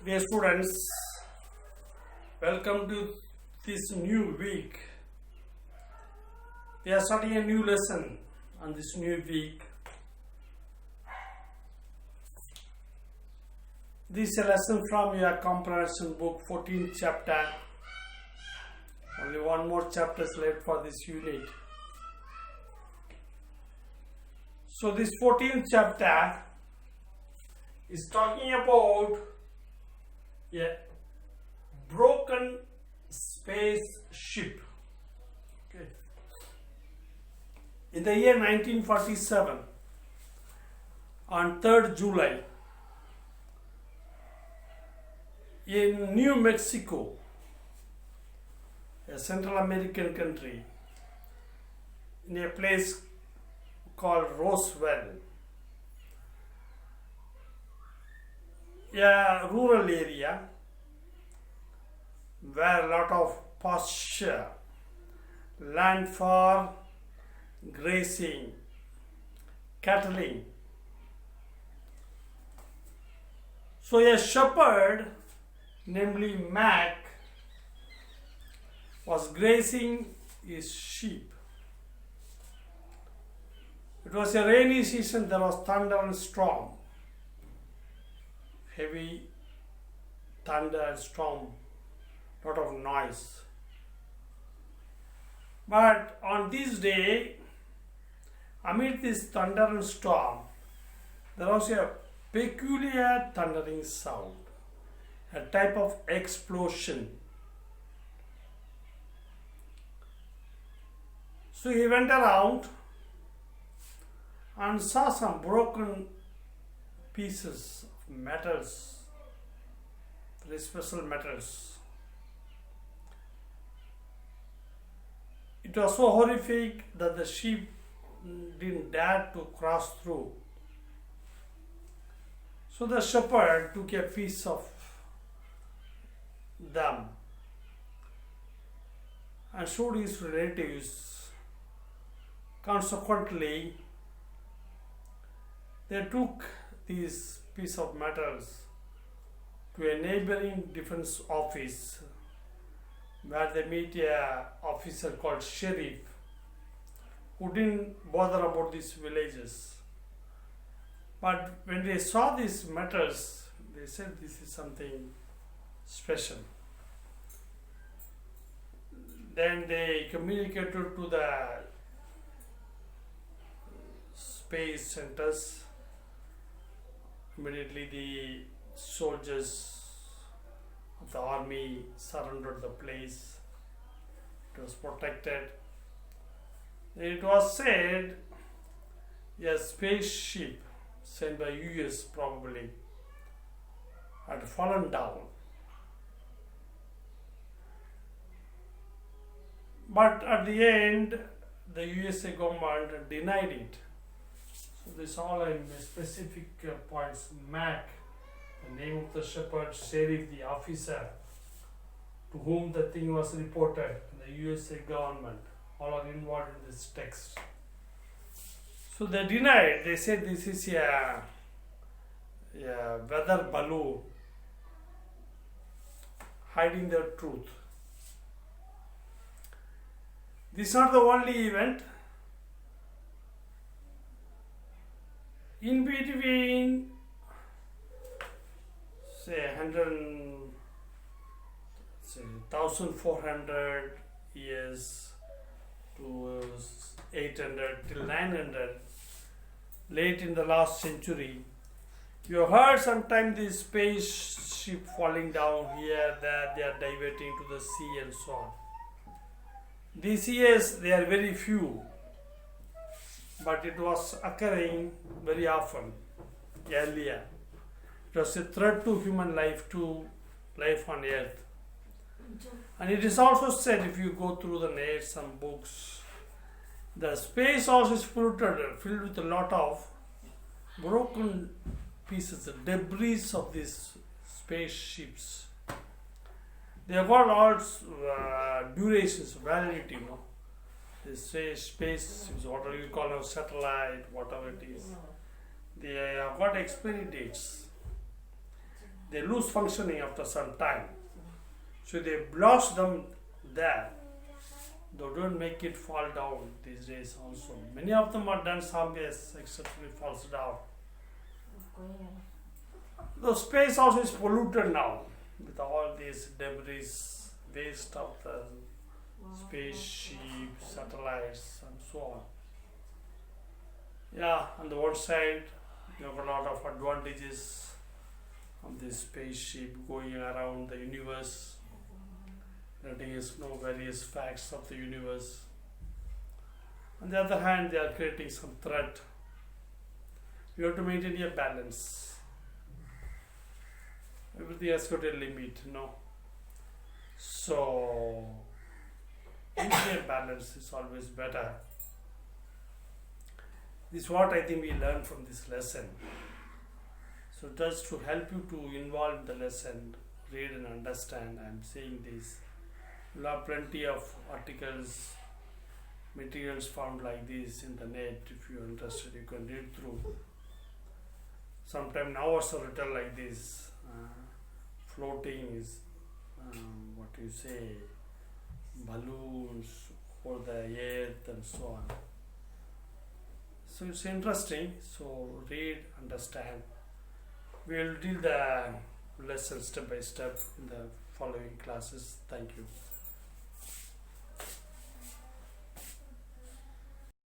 Dear students, welcome to this new week. We are starting a new lesson on this new week. This is a lesson from your comprehension book, 14th chapter. Only one more chapter is left for this unit. So this 14th chapter is talking about a broken spaceship. Okay. In the year 1947, on 3rd July, in New Mexico, a Central American country, in a place called Roswell, a rural area where a lot of pasture, land for grazing, cattling. So a shepherd, namely Mac, was grazing his sheep. It was a rainy season, there was thunder and storm. Heavy thunder and storm, lot of noise. But on this day, amid this thunder and storm, there was a peculiar thundering sound, a type of explosion. So he went around and saw some broken pieces of metals, very special metals. It was so horrific that the sheep didn't dare to cross through. So the shepherd took a piece of them and showed his relatives. Consequently, they took these piece of metals to a neighboring defense office where they meet a officer called sheriff who didn't bother about these villages. But when they saw these metals, they said this is something special. Then they communicated to the space centers. Immediately the soldiers of the army surrounded the place. It was protected. It was said a spaceship sent by US probably had fallen down. But at the end, the USA government denied it. So this all in specific points. Mac, the name of the shepherd, sheriff, the officer to whom the thing was reported, the USA government, all are involved in this text. So they denied. They said this is a weather balloon hiding the truth. This is not the only event. In between, say 1,400 years to 800 till 900, late in the last century, you heard sometime this spaceship falling down here, there, they are diverting to the sea and so on. These years, they are very few, but it was occurring very often earlier. It was a threat to human life, to life on earth. And it is also said, if you go through the net, some books, the space also is filled with a lot of broken pieces, the debris of these spaceships. They have got all durations, validity, They say space, whatever you call a satellite, whatever it is. They have got expiry dates. they lose functioning after some time. So they blast them there. They don't make it fall down these days also. Many of them are done some ways exceptionally falls down. The space also is polluted now with all these debris, waste of the spaceship, satellites and so on. Yeah, on the one side you have a lot of advantages of this spaceship going around the universe, letting us know various facts of the universe. On the other hand, they are creating some threat. You have to maintain a balance. Everything has got a limit, So, maintaining a balance is always better. This is what I think we learned from this lesson. So, just to help you to involve in the lesson, read and understand, I am saying this. You will have plenty of articles, materials found like this in the net. If you are interested, you can read through. Sometimes hours are written like this. Floating is what you say, balloons over the earth and so on. So it's interesting. So read, understand. We will do the lesson step by step in the following classes. Thank you.